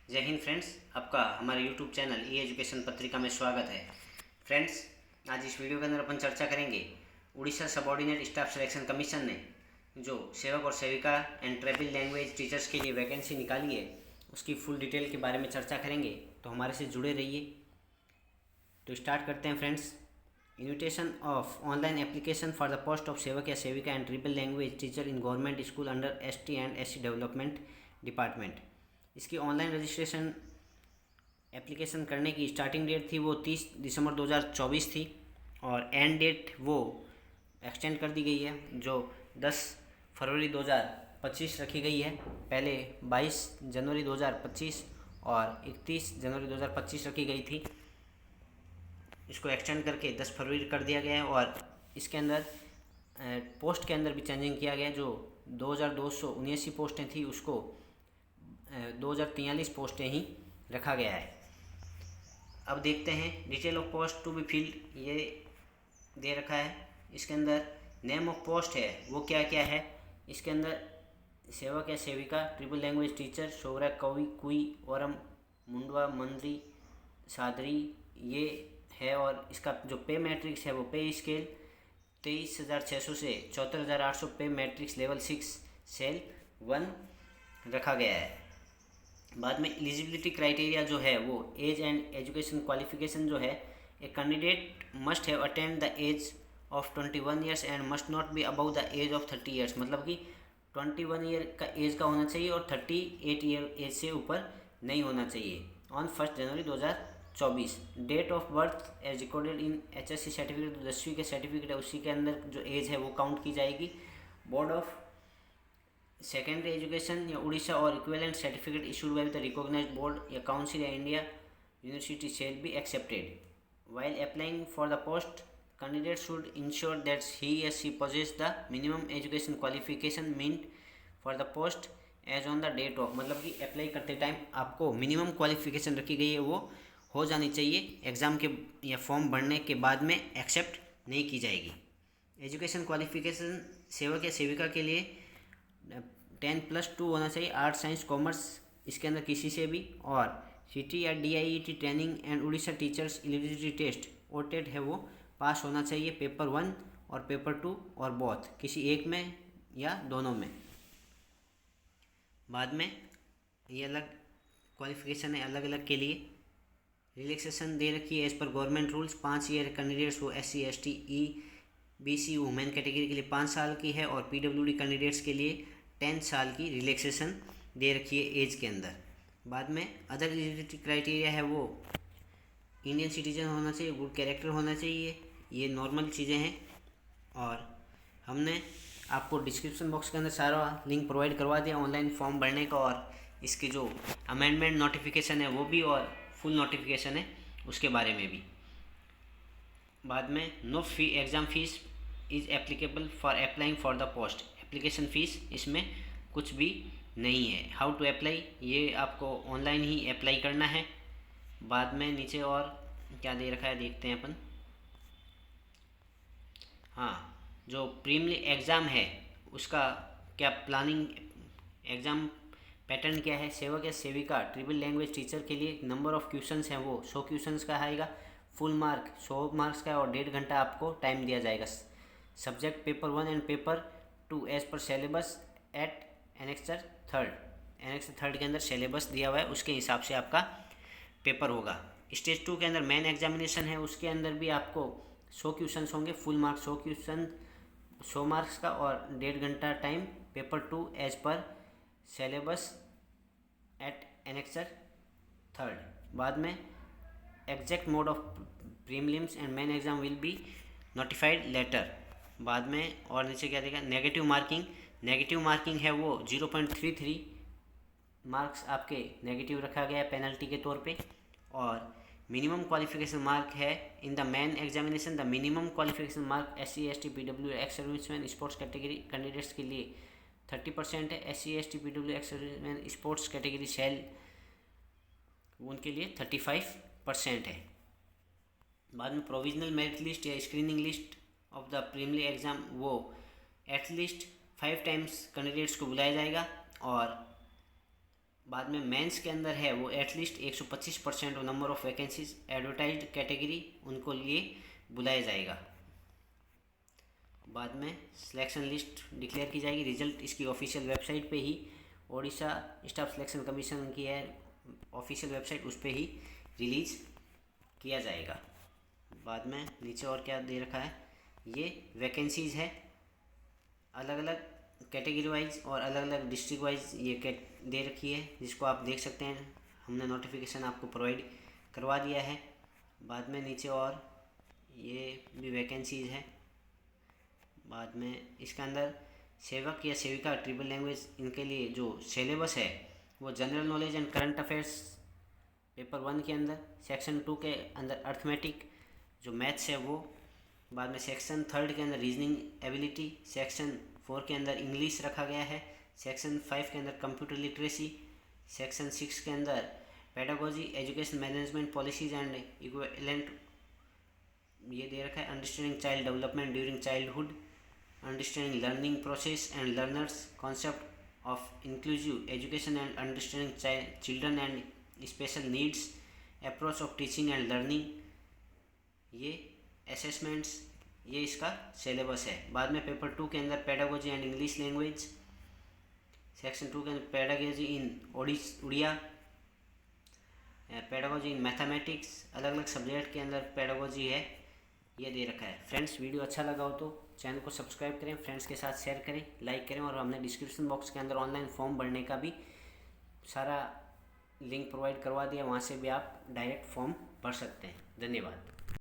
जय हिंद फ्रेंड्स, आपका हमारे यूट्यूब चैनल ई एजुकेशन पत्रिका में स्वागत है। फ्रेंड्स, आज इस वीडियो के अंदर अपन चर्चा करेंगे Orissa subordinate staff selection commission ने जो सेवक और सेविका एंड ट्राइबल लैंग्वेज टीचर्स के लिए वैकेंसी निकाली है, उसकी फुल डिटेल के बारे में चर्चा करेंगे, तो हमारे से जुड़े रहिए। तो स्टार्ट करते हैं friends. Invitation of online application for the post of सेवक या सेविका and triple language teacher in government school under ST and SC development department. इसकी ऑनलाइन रजिस्ट्रेशन एप्लीकेशन करने की स्टार्टिंग डेट थी वो 30 दिसंबर 2024 थी और एंड डेट वो एक्सटेंड कर दी गई है जो 10 फरवरी 2025 रखी गई है। पहले 22 जनवरी 2025 और 31 जनवरी 2025 रखी गई थी। इसको एक्सटेंड करके 10 फरवरी कर दिया गया है और इसके अंदर पोस्ट के अंदर भी चेंजिंग किया गया है। जो 2279 पोस्टें थी उसको 2043 पोस्टें ही रखा गया है। अब देखते हैं detail of post to be filled, ये दे रखा है। इसके अंदर नेम ऑफ पोस्ट है वो क्या क्या है। इसके अंदर सेवक या सेविका ट्रिपल लैंग्वेज टीचर शोरा कवि कुई औरम मुंडवा मंदी सादरी ये है। और इसका जो पे मैट्रिक्स है वो पे स्केल 23,600 से 74,800 पे मैट्रिक्स लेवल 6 सेल 1 रखा गया है। बाद में एलिजिबिलिटी क्राइटेरिया जो है वो एज एंड एजुकेशन क्वालिफिकेशन जो है, a candidate must have attend the age of 21 years and must not be above the age of 30 years. मतलब कि 21 ईयर का एज का होना चाहिए और 38 ईयर एज से ऊपर नहीं होना चाहिए। On 1 January 2024 date of birth age recorded in HSC certificate, 10वीं के सर्टिफिकेट है उसी के अंदर जो एज है वो काउंट की जाएगी। बोर्ड ऑफ सेकेंडरी एजुकेशन या Orissa or equivalent certificate issued by the recognised board या काउंसिल या India university shall be accepted. While applying for the post candidate should ensure that he या she possess the minimum education qualification meant for the post as on the date of. मतलब कि apply करते time आपको minimum qualification रखी गई है वो हो जानी चाहिए। एग्ज़ाम के या फॉर्म भरने के बाद में एक्सेप्ट नहीं की जाएगी। एजुकेशन क्वालिफिकेशन सेवक या सेविका के लिए 10+2 होना चाहिए, आर्ट्स साइंस कॉमर्स इसके अंदर किसी से भी। और CT या DIET training and Orissa teachers eligibility test OTET है वो पास होना चाहिए, पेपर 1 और पेपर 2 और बोथ किसी एक में या दोनों में। बाद में ये अलग क्वालिफिकेशन है अलग अलग के लिए। रिलैक्सेशन दे रखी है एज पर गवर्नमेंट रूल्स। 5 ईयर कैंडिडेट्स हो SC ST EBC women category के लिए 5 साल की है और PWD कैंडिडेट्स के लिए 10 साल की रिलैक्सेशन दे रखी है एज के अंदर। बाद में अदर एलिजिबिलिटी क्राइटेरिया है वो इंडियन सिटीजन होना चाहिए, गुड कैरेक्टर होना चाहिए, ये नॉर्मल चीज़ें हैं। और हमने आपको डिस्क्रिप्शन बॉक्स के अंदर सारा लिंक प्रोवाइड करवा दिया ऑनलाइन फॉर्म भरने का और इसकी जो अमेंडमेंट नोटिफिकेशन है वो भी और फुल नोटिफिकेशन है उसके बारे में भी। बाद में no fee exam fees is applicable for applying for the post. Application fees इसमें कुछ भी नहीं है। हाउ टू अप्लाई, ये आपको ऑनलाइन ही अप्लाई करना है। बाद में नीचे और क्या दे रखा है देखते हैं अपन। हाँ, जो प्रीलिमिनरी एग्ज़ाम है उसका क्या प्लानिंग, एग्ज़ाम पैटर्न क्या है। सेवक या सेविका ट्रिपल लैंग्वेज टीचर के लिए नंबर ऑफ़ क्वेश्चंस हैं वो 100 क्वेश्चंस का आएगा। फुल मार्क 100 मार्क्स का और 1.5 घंटा आपको टाइम दिया जाएगा। Subject paper 1 and paper 2 as per syllabus at annexure 3 के अंदर सिलेबस दिया हुआ है, उसके हिसाब से आपका पेपर होगा। स्टेज 2 के अंदर मेन एग्जामिनेशन है, उसके अंदर भी आपको 100 क्वेश्चन होंगे। फुल मार्क्स 100 क्वेश्चन 100 मार्क्स का और 1.5 घंटा time. Paper 2 as per syllabus at annexure 3। बाद में exact mode of prelims and main exam will be notified later. बाद में और नीचे क्या देगा, नेगेटिव मार्किंग। नेगेटिव मार्किंग है वो 0.33 मार्क्स आपके नेगेटिव रखा गया है पेनल्टी के तौर पे। और मिनिमम क्वालिफिकेशन मार्क है in the main examination. The minimum qualification mark SC ST PW ex serviceman sports category candidates के लिए 30% है। SC ST PW ex serviceman sports category सेल उनके लिए 35% है। बाद में प्रोविजनल मेरिट लिस्ट या screening list of the preliminary exam वो एटलीस्ट 5 टाइम्स कैंडिडेट्स को बुलाया जाएगा और बाद में मेंस के अंदर है वो at least 125% number of vacancies advertised category उनको लिए बुलाया जाएगा। बाद में सिलेक्शन लिस्ट डिक्लेयर की जाएगी। रिजल्ट इसकी ऑफिशियल वेबसाइट पे ही, ओडिशा स्टाफ सिलेक्शन कमीशन की है ऑफिशियल वेबसाइट, उस पर ही रिलीज किया जाएगा। बाद में नीचे और क्या दे रखा है, ये वैकेंसीज है अलग अलग कैटेगरी वाइज और अलग अलग डिस्ट्रिक्ट वाइज ये दे रखी है, जिसको आप देख सकते हैं। हमने नोटिफिकेशन आपको प्रोवाइड करवा दिया है। बाद में नीचे और ये भी वैकेंसीज है। बाद में इसके अंदर सेवक या सेविका ट्रिपल लैंग्वेज, इनके लिए जो सिलेबस है वो general knowledge and current affairs paper 1 के अंदर, सेक्शन 2 के अंदर अर्थमेटिक जो मैथ्स है वो, बाद में सेक्शन 3 के अंदर रीजनिंग एबिलिटी, सेक्शन 4 के अंदर इंग्लिश रखा गया है, सेक्शन 5 के अंदर कंप्यूटर लिटरेसी, सेक्शन 6 के अंदर pedagogy, education management policies and equivalent ये दे रखा है, understanding child development during childhood, understanding learning process and learners, concept of inclusive education and understanding children and special needs, approach of teaching and learning, ये assessments, ये इसका syllabus है। बाद में पेपर 2 के अंदर pedagogy and English language, section 2 के अंदर pedagogy in Odia, pedagogy in mathematics, अलग अलग सब्जेक्ट के अंदर पेडागोजी है, ये दे रखा है। फ्रेंड्स, वीडियो अच्छा लगा हो तो चैनल को सब्सक्राइब करें, फ्रेंड्स के साथ शेयर करें, लाइक करें, और हमने डिस्क्रिप्शन बॉक्स के अंदर ऑनलाइन फॉर्म भरने का भी सारा लिंक प्रोवाइड करवा दिया, वहाँ से भी आप डायरेक्ट फॉर्म भर सकते हैं। धन्यवाद।